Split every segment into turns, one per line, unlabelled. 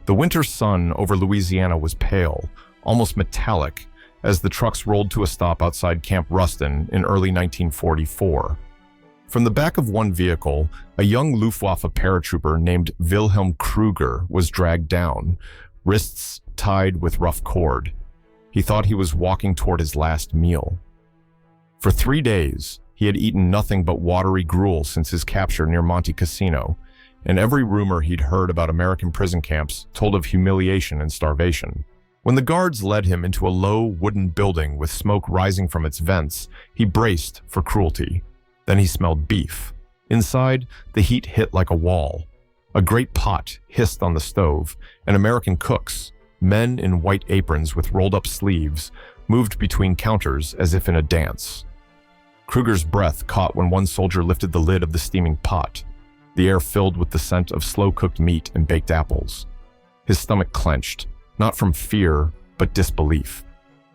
The winter sun over Louisiana was pale, almost metallic, as the trucks rolled to a stop outside Camp Ruston in early 1944. From the back of one vehicle, a young Luftwaffe paratrooper named Wilhelm Kruger was dragged down, wrists tied with rough cord. He thought he was walking toward his last meal. For 3 days, he had eaten nothing but watery gruel since his capture near Monte Cassino, and every rumor he'd heard about American prison camps told of humiliation and starvation. When the guards led him into a low wooden building with smoke rising from its vents, he braced for cruelty. Then he smelled beef. Inside, the heat hit like a wall. A great pot hissed on the stove, and American cooks, men in white aprons with rolled-up sleeves, moved between counters as if in a dance. Kruger's breath caught when one soldier lifted the lid of the steaming pot. The air filled with the scent of slow-cooked meat and baked apples. His stomach clenched, not from fear, but disbelief.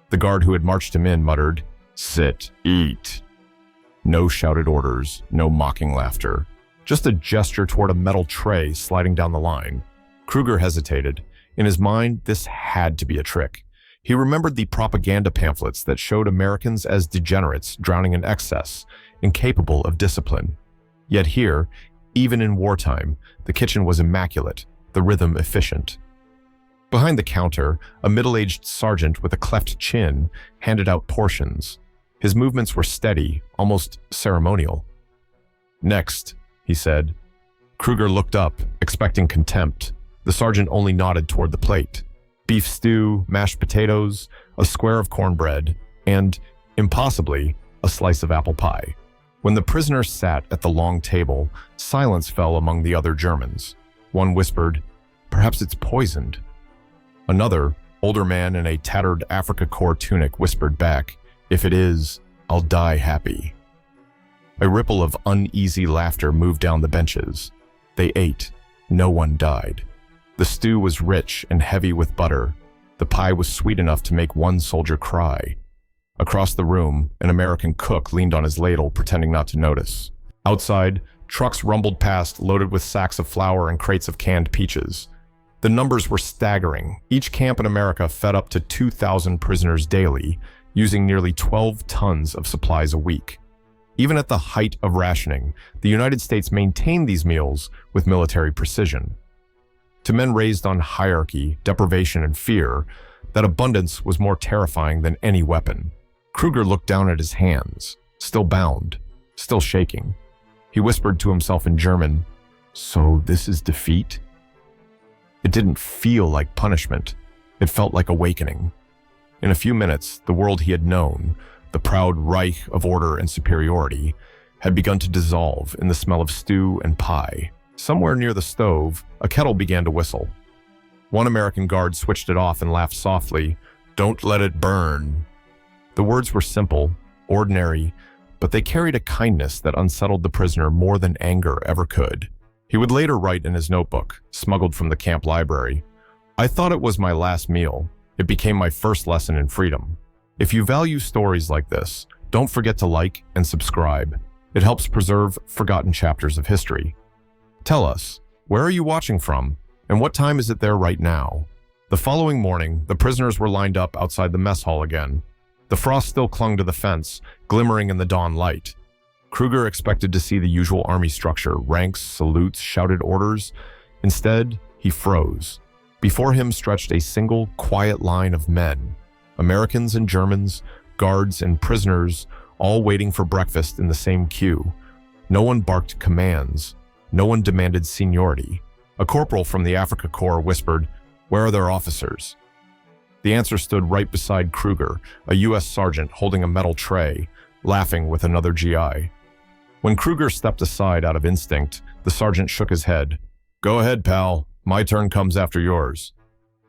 The guard who had marched him in muttered, "Sit, eat." No shouted orders, no mocking laughter. Just a gesture toward a metal tray sliding down the line. Kruger hesitated. In his mind, this had to be a trick. He remembered the propaganda pamphlets that showed Americans as degenerates drowning in excess, incapable of discipline. Yet here, even in wartime, the kitchen was immaculate, the rhythm efficient. Behind the counter, a middle-aged sergeant with a cleft chin handed out portions. His movements were steady, almost ceremonial. "Next," he said. Kruger looked up, expecting contempt. The sergeant only nodded toward the plate. Beef stew, mashed potatoes, a square of cornbread, and, impossibly, a slice of apple pie. When the prisoners sat at the long table, silence fell among the other Germans. One whispered, "Perhaps it's poisoned." Another, older man in a tattered Africa Corps tunic, whispered back, "If it is, I'll die happy." A ripple of uneasy laughter moved down the benches. They ate. No one died. The stew was rich and heavy with butter. The pie was sweet enough to make one soldier cry. Across the room, an American cook leaned on his ladle, pretending not to notice. Outside, trucks rumbled past, loaded with sacks of flour and crates of canned peaches. The numbers were staggering. Each camp in America fed up to 2,000 prisoners daily, using nearly 12 tons of supplies a week. Even at the height of rationing, the United States maintained these meals with military precision. To men raised on hierarchy, deprivation, and fear, that abundance was more terrifying than any weapon. Kruger looked down at his hands, still bound, still shaking. He whispered to himself in German, "So this is defeat?" It didn't feel like punishment. It felt like awakening. In a few minutes, the world he had known, the proud Reich of order and superiority, had begun to dissolve in the smell of stew and pie. Somewhere near the stove, a kettle began to whistle. One American guard switched it off and laughed softly, "Don't let it burn." The words were simple, ordinary, but they carried a kindness that unsettled the prisoner more than anger ever could. He would later write in his notebook, smuggled from the camp library, "I thought it was my last meal. It became my first lesson in freedom." If you value stories like this, don't forget to like and subscribe. It helps preserve forgotten chapters of history. Tell us, where are you watching from, and what time is it there right now? The following morning, the prisoners were lined up outside the mess hall again. The frost still clung to the fence, glimmering in the dawn light. Kruger expected to see the usual army structure, ranks, salutes, shouted orders. Instead, he froze. Before him stretched a single, quiet line of men. Americans and Germans, guards and prisoners, all waiting for breakfast in the same queue. No one barked commands. No one demanded seniority. A corporal from the Africa Corps whispered, "Where are their officers?" The answer stood right beside Kruger, a U.S. sergeant holding a metal tray, laughing with another GI. When Kruger stepped aside out of instinct, the sergeant shook his head. "Go ahead, pal. My turn comes after yours."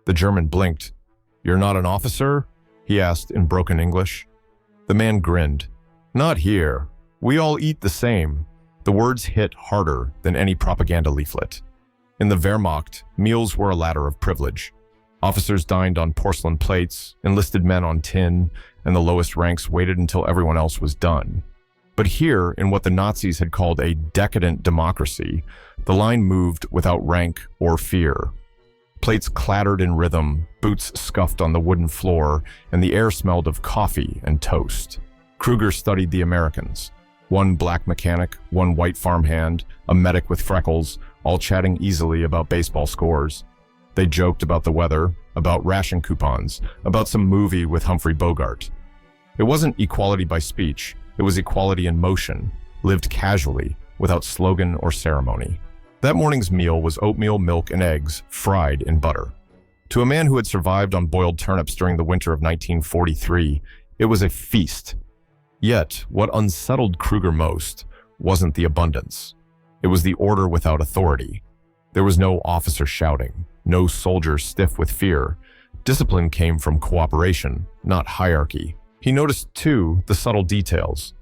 The German blinked. "You're not an officer?" he asked in broken English. The man grinned. "Not here. We all eat the same." The words hit harder than any propaganda leaflet. In the Wehrmacht, meals were a ladder of privilege. Officers dined on porcelain plates, enlisted men on tin, and the lowest ranks waited until everyone else was done. But here, in what the Nazis had called a decadent democracy, the line moved without rank or fear. Plates clattered in rhythm, boots scuffed on the wooden floor, and the air smelled of coffee and toast. Kruger studied the Americans. One black mechanic, one white farmhand, a medic with freckles, all chatting easily about baseball scores. They joked about the weather, about ration coupons, about some movie with Humphrey Bogart. It wasn't equality by speech, it was equality in motion, lived casually, without slogan or ceremony. That morning's meal was oatmeal, milk, and eggs, fried in butter. To a man who had survived on boiled turnips during the winter of 1943, it was a feast. Yet, what unsettled Kruger most wasn't the abundance. It was the order without authority. There was no officer shouting, no soldier stiff with fear. Discipline came from cooperation, not hierarchy. He noticed, too, the subtle details.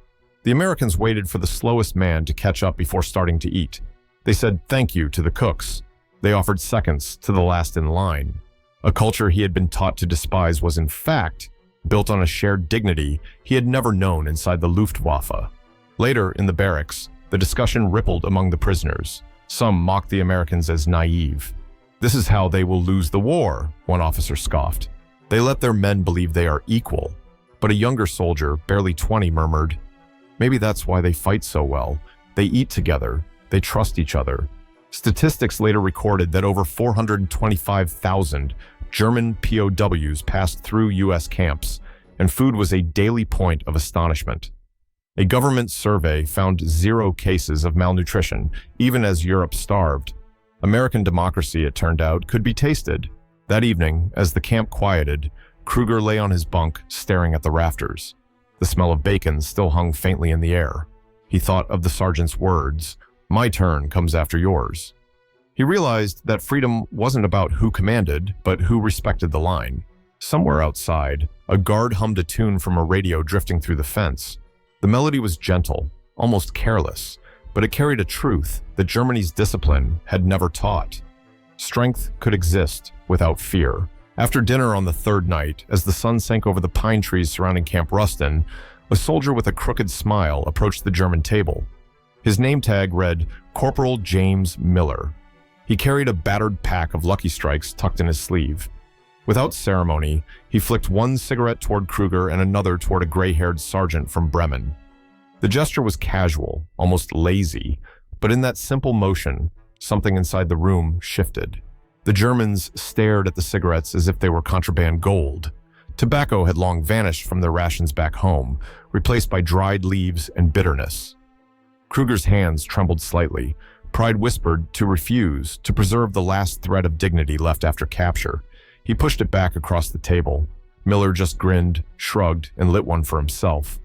The Americans waited for the slowest man to catch up before starting to eat. They said thank you to the cooks. They offered seconds to the last in line. A culture he had been taught to despise was, in fact, built on a shared dignity he had never known inside the Luftwaffe. Later, in the barracks, the discussion rippled among the prisoners. Some mocked the Americans as naive. "This is how they will lose the war," one officer scoffed. "They let their men believe they are equal." But a younger soldier, barely 20, murmured, "Maybe that's why they fight so well. They eat together. They trust each other." Statistics later recorded that over 425,000 German POWs passed through U.S. camps, and food was a daily point of astonishment. A government survey found 0 cases of malnutrition, even as Europe starved. American democracy, it turned out, could be tasted. That evening, as the camp quieted, Kruger lay on his bunk, staring at the rafters. The smell of bacon still hung faintly in the air. He thought of the sergeant's words, "My turn comes after yours." He realized that freedom wasn't about who commanded, but who respected the line. Somewhere outside, a guard hummed a tune from a radio drifting through the fence. The melody was gentle, almost careless, but it carried a truth that Germany's discipline had never taught. Strength could exist without fear. After dinner on the third night, as the sun sank over the pine trees surrounding Camp Rustin, a soldier with a crooked smile approached the German table. His name tag read Corporal James Miller. He carried a battered pack of Lucky Strikes tucked in his sleeve. Without ceremony, he flicked one cigarette toward Kruger and another toward a gray-haired sergeant from Bremen. The gesture was casual, almost lazy, but in that simple motion, something inside the room shifted. The Germans stared at the cigarettes as if they were contraband gold. Tobacco had long vanished from their rations back home, replaced by dried leaves and bitterness. Kruger's hands trembled slightly. Pride whispered to refuse, to preserve the last thread of dignity left after capture. He pushed it back across the table. Miller just grinned, shrugged, and lit one for himself.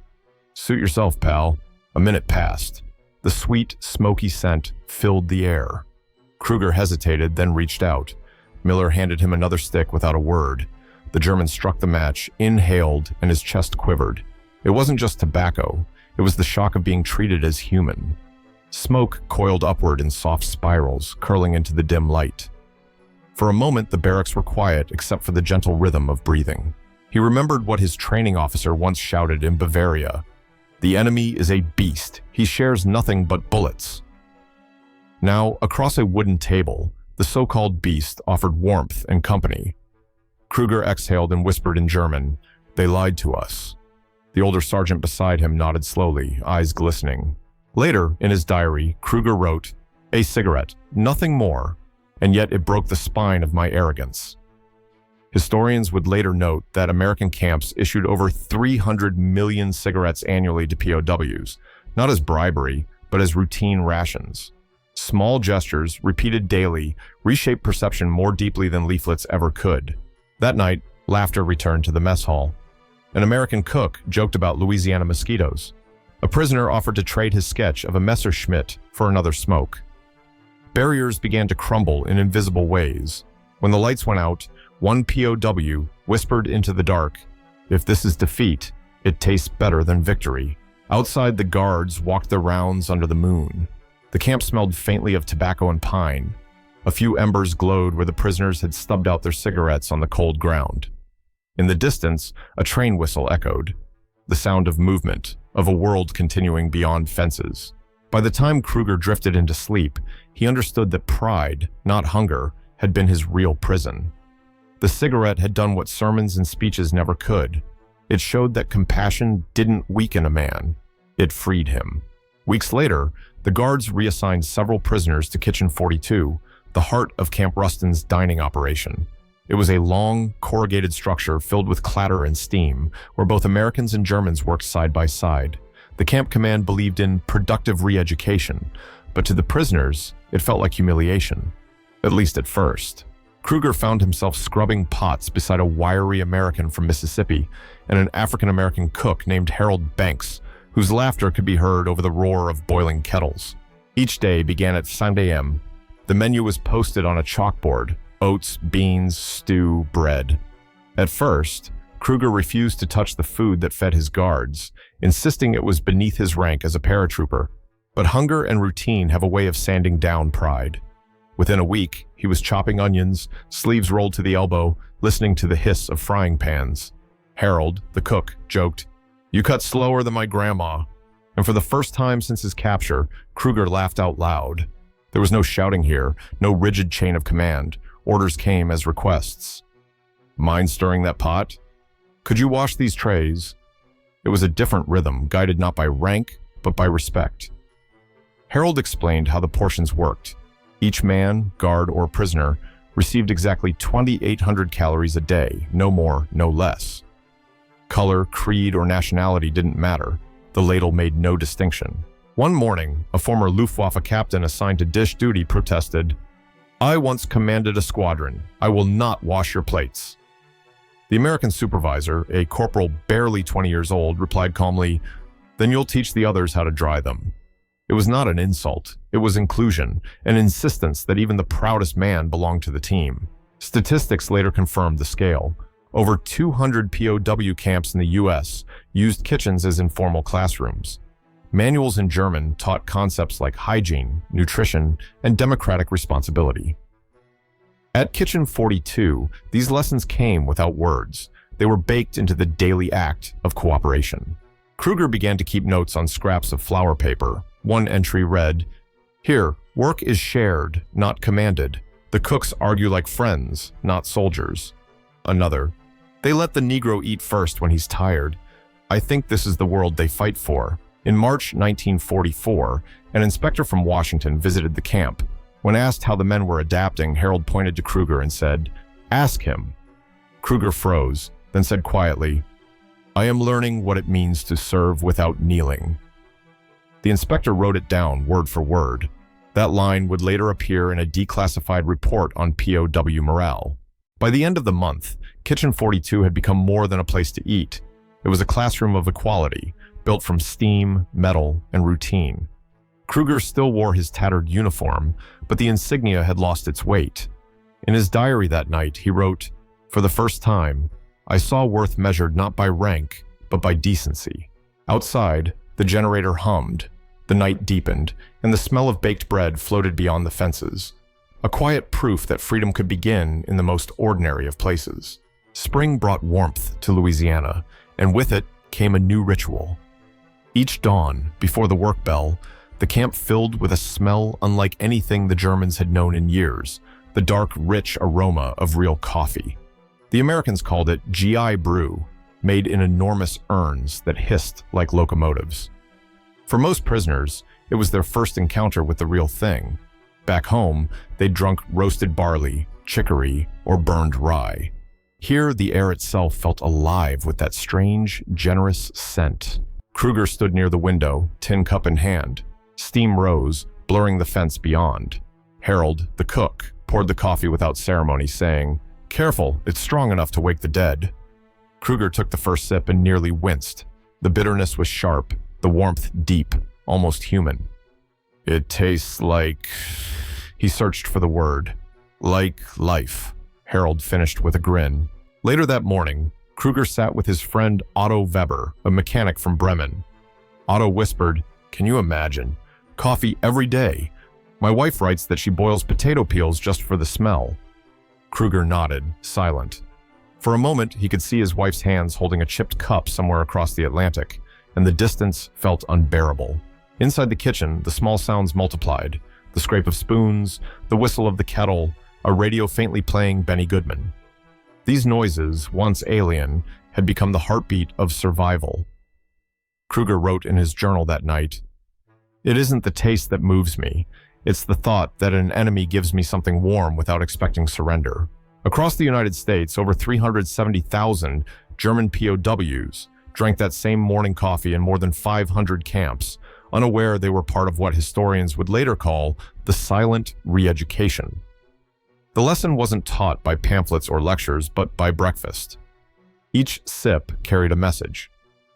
"Suit yourself, pal." A minute passed. The sweet, smoky scent filled the air. Kruger hesitated, then reached out. Miller handed him another stick without a word. The German struck the match, inhaled, and his chest quivered. It wasn't just tobacco. It was the shock of being treated as human. Smoke coiled upward in soft spirals, curling into the dim light. For a moment, the barracks were quiet except for the gentle rhythm of breathing. He remembered what his training officer once shouted in Bavaria. "The enemy is a beast. He shares nothing but bullets." Now, across a wooden table, the so-called beast offered warmth and company. Kruger exhaled and whispered in German, "They lied to us." The older sergeant beside him nodded slowly, eyes glistening. Later, in his diary, Kruger wrote, "A cigarette, nothing more, and yet it broke the spine of my arrogance." Historians would later note that American camps issued over 300 million cigarettes annually to POWs, not as bribery, but as routine rations. Small gestures, repeated daily, reshaped perception more deeply than leaflets ever could. That night, laughter returned to the mess hall. An American cook joked about Louisiana mosquitoes. A prisoner offered to trade his sketch of a Messerschmitt for another smoke. Barriers began to crumble in invisible ways. When the lights went out, one POW whispered into the dark, "If this is defeat, it tastes better than victory." Outside, the guards walked their rounds under the moon. The camp smelled faintly of tobacco and pine. A few embers glowed where the prisoners had stubbed out their cigarettes on the cold ground. In the distance, a train whistle echoed. The sound of movement, of a world continuing beyond fences. By the time Kruger drifted into sleep, he understood that pride, not hunger, had been his real prison. The cigarette had done what sermons and speeches never could. It showed that compassion didn't weaken a man. It freed him. Weeks later, the guards reassigned several prisoners to Kitchen 42, the heart of Camp Ruston's dining operation. It was a long, corrugated structure filled with clatter and steam, where both Americans and Germans worked side by side. The camp command believed in productive re-education, but to the prisoners, it felt like humiliation, at least at first. Kruger found himself scrubbing pots beside a wiry American from Mississippi and an African-American cook named Harold Banks, whose laughter could be heard over the roar of boiling kettles. Each day began at 5 a.m. The menu was posted on a chalkboard: oats, beans, stew, bread. At first, Kruger refused to touch the food that fed his guards, insisting it was beneath his rank as a paratrooper. But hunger and routine have a way of sanding down pride. Within a week, he was chopping onions, sleeves rolled to the elbow, listening to the hiss of frying pans. Harold, the cook, joked, "You cut slower than my grandma." And for the first time since his capture, Kruger laughed out loud. There was no shouting here, no rigid chain of command. Orders came as requests. "Mind stirring that pot? Could you wash these trays?" It was a different rhythm, guided not by rank, but by respect. Harold explained how the portions worked. Each man, guard, or prisoner received exactly 2,800 calories a day, no more, no less. Color, creed, or nationality didn't matter. The ladle made no distinction. One morning, a former Luftwaffe captain assigned to dish duty protested, "I once commanded a squadron. I will not wash your plates." The American supervisor, a corporal barely 20 years old, replied calmly, "Then you'll teach the others how to dry them." It was not an insult. It was inclusion, an insistence that even the proudest man belonged to the team. Statistics later confirmed the scale. Over 200 POW camps in the U.S. used kitchens as informal classrooms. Manuals in German taught concepts like hygiene, nutrition, and democratic responsibility. At Kitchen 42, these lessons came without words. They were baked into the daily act of cooperation. Kruger began to keep notes on scraps of flour paper. One entry read, "Here, work is shared, not commanded. The cooks argue like friends, not soldiers." Another, "They let the Negro eat first when he's tired. I think this is the world they fight for." In March 1944, an inspector from Washington visited the camp. When asked how the men were adapting, Harold pointed to Kruger and said, "Ask him." Kruger froze, then said quietly, "I am learning what it means to serve without kneeling." The inspector wrote it down word for word. That line would later appear in a declassified report on POW morale. By the end of the month, Kitchen 42 had become more than a place to eat. It was a classroom of equality, built from steam, metal, and routine. Kruger still wore his tattered uniform, but the insignia had lost its weight. In his diary that night, he wrote, "For the first time, I saw worth measured not by rank, but by decency." Outside, the generator hummed, the night deepened, and the smell of baked bread floated beyond the fences. A quiet proof that freedom could begin in the most ordinary of places. Spring brought warmth to Louisiana, and with it came a new ritual. Each dawn, before the work bell, the camp filled with a smell unlike anything the Germans had known in years, the dark, rich aroma of real coffee. The Americans called it GI brew, made in enormous urns that hissed like locomotives. For most prisoners, it was their first encounter with the real thing. Back home, they'd drunk roasted barley, chicory, or burned rye. Here, the air itself felt alive with that strange, generous scent. Kruger stood near the window, tin cup in hand. Steam rose, blurring the fence beyond. Harold, the cook, poured the coffee without ceremony, saying, "Careful, it's strong enough to wake the dead." Kruger took the first sip and nearly winced. The bitterness was sharp, the warmth deep, almost human. "It tastes like..." He searched for the word. "Like life," Harold finished with a grin. Later that morning, Kruger sat with his friend Otto Weber, a mechanic from Bremen. Otto whispered, "Can you imagine? Coffee every day. My wife writes that she boils potato peels just for the smell." Kruger nodded, silent. For a moment, he could see his wife's hands holding a chipped cup somewhere across the Atlantic, and the distance felt unbearable. Inside the kitchen, the small sounds multiplied. The scrape of spoons, the whistle of the kettle, a radio faintly playing Benny Goodman. These noises, once alien, had become the heartbeat of survival. Kruger wrote in his journal that night, "It isn't the taste that moves me. It's the thought that an enemy gives me something warm without expecting surrender." Across the United States, over 370,000 German POWs drank that same morning coffee in more than 500 camps, unaware they were part of what historians would later call the silent reeducation. The lesson wasn't taught by pamphlets or lectures, but by breakfast. Each sip carried a message.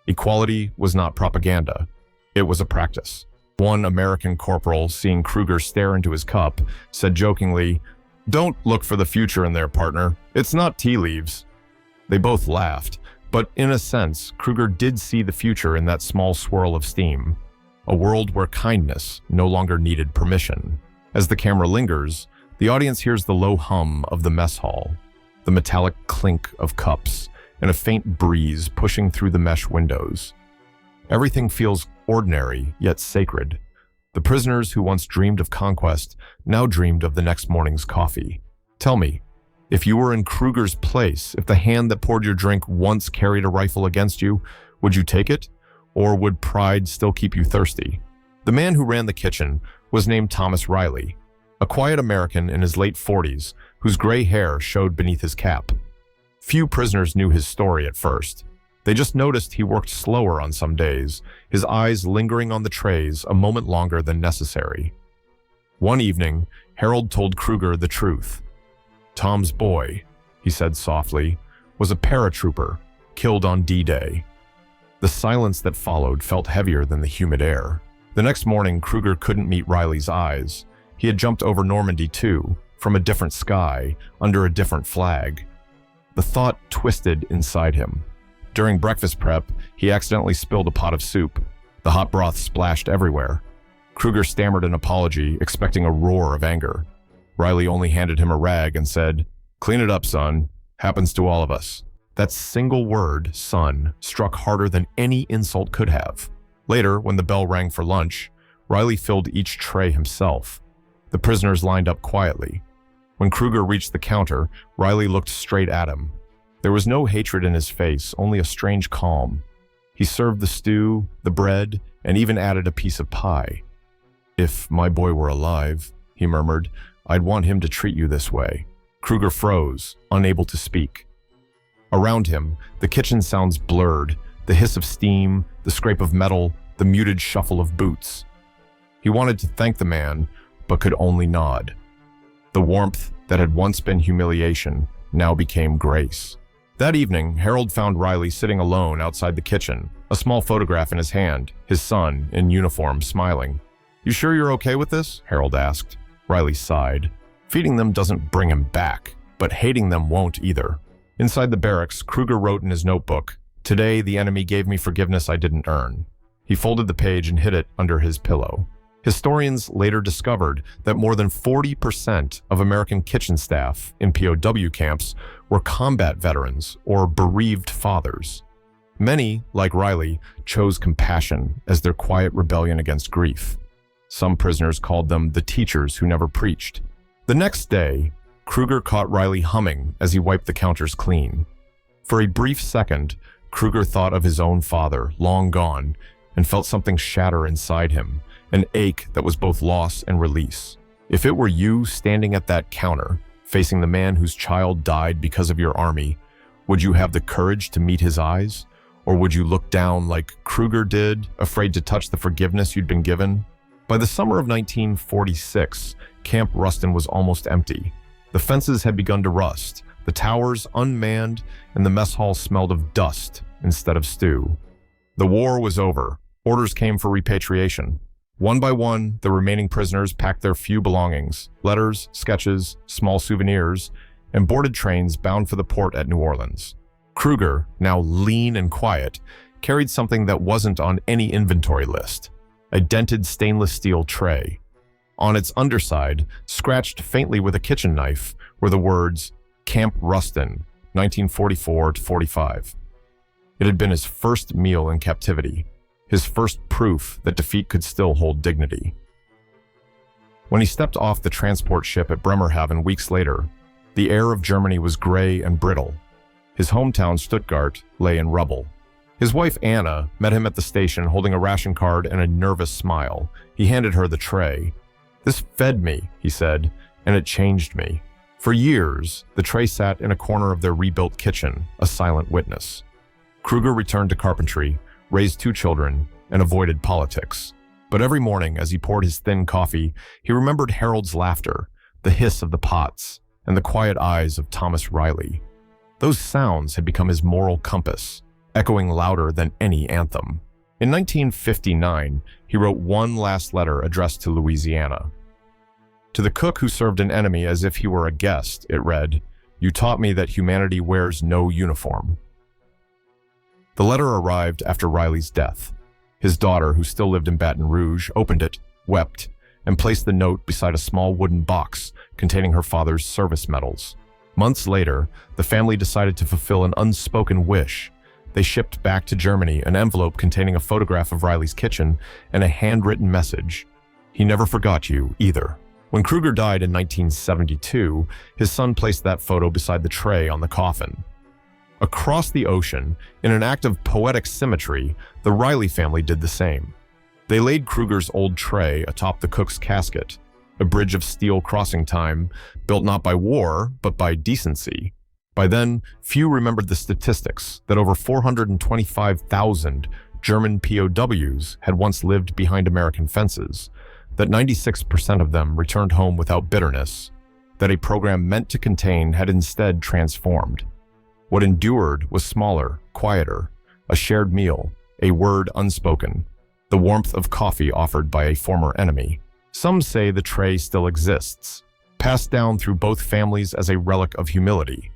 Equality was not propaganda. It was a practice. One American corporal, seeing Kruger stare into his cup, said jokingly, "Don't look for the future in there, partner. It's not tea leaves." They both laughed, but in a sense, Kruger did see the future in that small swirl of steam. A world where kindness no longer needed permission. As the camera lingers, the audience hears the low hum of the mess hall, the metallic clink of cups, and a faint breeze pushing through the mesh windows. Everything feels ordinary, yet sacred. The prisoners who once dreamed of conquest now dreamed of the next morning's coffee. Tell me, if you were in Kruger's place, if the hand that poured your drink once carried a rifle against you, would you take it? Or would pride still keep you thirsty? The man who ran the kitchen was named Thomas Riley, a quiet American in his late 40s whose gray hair showed beneath his cap. Few prisoners knew his story at first. They just noticed he worked slower on some days, his eyes lingering on the trays a moment longer than necessary. One evening, Harold told Kruger the truth. "Tom's boy," he said softly, "was a paratrooper, killed on D-Day." The silence that followed felt heavier than the humid air. The next morning, Kruger couldn't meet Riley's eyes. He had jumped over Normandy too, from a different sky, under a different flag. The thought twisted inside him. During breakfast prep, he accidentally spilled a pot of soup. The hot broth splashed everywhere. Kruger stammered an apology, expecting a roar of anger. Riley only handed him a rag and said, "Clean it up, son. Happens to all of us." That single word, son, struck harder than any insult could have. Later, when the bell rang for lunch, Riley filled each tray himself. The prisoners lined up quietly. When Kruger reached the counter, Riley looked straight at him. There was no hatred in his face, only a strange calm. He served the stew, the bread, and even added a piece of pie. "If my boy were alive," he murmured, "I'd want him to treat you this way." Kruger froze, unable to speak. Around him, the kitchen sounds blurred, the hiss of steam, the scrape of metal, the muted shuffle of boots. He wanted to thank the man, but could only nod. The warmth that had once been humiliation now became grace. That evening, Harold found Riley sitting alone outside the kitchen, a small photograph in his hand, his son, in uniform, smiling. "You sure you're okay with this?" Harold asked. Riley sighed. Feeding them doesn't bring him back, but hating them won't either. Inside the barracks, Kruger wrote in his notebook, "Today the enemy gave me forgiveness I didn't earn." He folded the page and hid it under his pillow. Historians later discovered that more than 40% of American kitchen staff in POW camps were combat veterans or bereaved fathers. Many, like Riley, chose compassion as their quiet rebellion against grief. Some prisoners called them the teachers who never preached. The next day, Kruger caught Riley humming as he wiped the counters clean. For a brief second, Kruger thought of his own father, long gone, and felt something shatter inside him, an ache that was both loss and release. If it were you standing at that counter, facing the man whose child died because of your army, would you have the courage to meet his eyes? Or would you look down like Kruger did, afraid to touch the forgiveness you'd been given? By the summer of 1946, Camp Rustin was almost empty. The fences had begun to rust, the towers unmanned, and the mess hall smelled of dust instead of stew. The war was over. Orders came for repatriation. One by one, the remaining prisoners packed their few belongings, letters, sketches, small souvenirs, and boarded trains bound for the port at New Orleans. Kruger, now lean and quiet, carried something that wasn't on any inventory list, a dented stainless steel tray. On its underside, scratched faintly with a kitchen knife, were the words, "Camp Rustin, 1944-45. It had been his first meal in captivity, his first proof that defeat could still hold dignity. When he stepped off the transport ship at Bremerhaven weeks later, the air of Germany was gray and brittle. His hometown, Stuttgart, lay in rubble. His wife, Anna, met him at the station holding a ration card and a nervous smile. He handed her the tray. "This fed me," he said, "and it changed me." For years, the tray sat in a corner of their rebuilt kitchen, a silent witness. Kruger returned to carpentry, raised 2 children, and avoided politics. But every morning, as he poured his thin coffee, he remembered Harold's laughter, the hiss of the pots, and the quiet eyes of Thomas Riley. Those sounds had become his moral compass, echoing louder than any anthem. In 1959, he wrote one last letter addressed to Louisiana. To the cook who served an enemy as if he were a guest, it read, "You taught me that humanity wears no uniform." The letter arrived after Riley's death. His daughter, who still lived in Baton Rouge, opened it, wept, and placed the note beside a small wooden box containing her father's service medals. Months later, the family decided to fulfill an unspoken wish. They shipped back to Germany an envelope containing a photograph of Riley's kitchen and a handwritten message. He never forgot you, either. When Kruger died in 1972, his son placed that photo beside the tray on the coffin. Across the ocean, in an act of poetic symmetry, the Riley family did the same. They laid Kruger's old tray atop the cook's casket, a bridge of steel crossing time, built not by war, but by decency. By then, few remembered the statistics that over 425,000 German POWs had once lived behind American fences, that 96% of them returned home without bitterness, that a program meant to contain had instead transformed. What endured was smaller, quieter, a shared meal, a word unspoken, the warmth of coffee offered by a former enemy. Some say the tray still exists, passed down through both families as a relic of humility.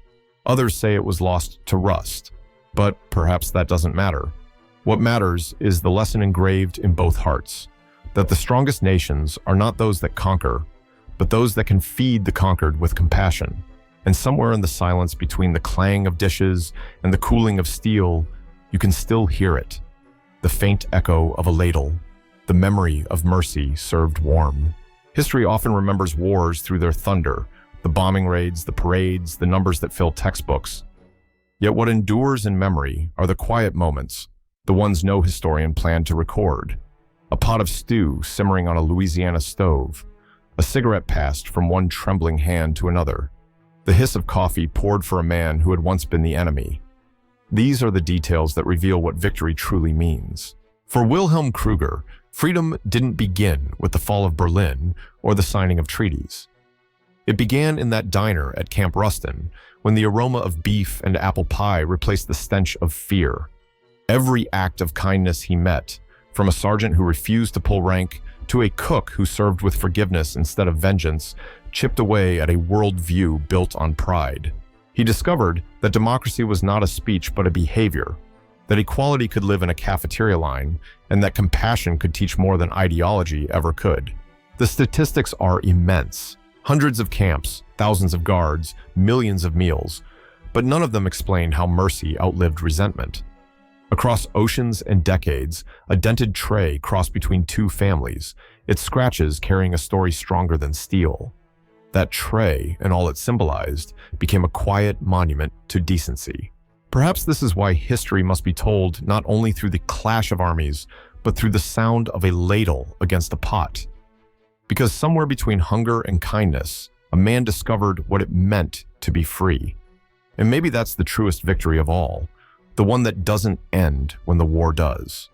Others say it was lost to rust, but perhaps that doesn't matter. What matters is the lesson engraved in both hearts, that the strongest nations are not those that conquer, but those that can feed the conquered with compassion. And somewhere in the silence between the clang of dishes and the cooling of steel, you can still hear it. The faint echo of a ladle, the memory of mercy served warm. History often remembers wars through their thunder, the bombing raids, the parades, the numbers that fill textbooks. Yet what endures in memory are the quiet moments, the ones no historian planned to record. A pot of stew simmering on a Louisiana stove, a cigarette passed from one trembling hand to another, the hiss of coffee poured for a man who had once been the enemy. These are the details that reveal what victory truly means. For Wilhelm Kruger, freedom didn't begin with the fall of Berlin or the signing of treaties. It began in that diner at Camp Rustin, when the aroma of beef and apple pie replaced the stench of fear. Every act of kindness he met, from a sergeant who refused to pull rank to a cook who served with forgiveness instead of vengeance, chipped away at a worldview built on pride. He discovered that democracy was not a speech but a behavior, that equality could live in a cafeteria line, and that compassion could teach more than ideology ever could. The statistics are immense. Hundreds of camps, thousands of guards, millions of meals, but none of them explain how mercy outlived resentment. Across oceans and decades, a dented tray crossed between 2 families, its scratches carrying a story stronger than steel. That tray, and all it symbolized, became a quiet monument to decency. Perhaps this is why history must be told not only through the clash of armies, but through the sound of a ladle against a pot. Because somewhere between hunger and kindness, a man discovered what it meant to be free. And maybe that's the truest victory of all, the one that doesn't end when the war does.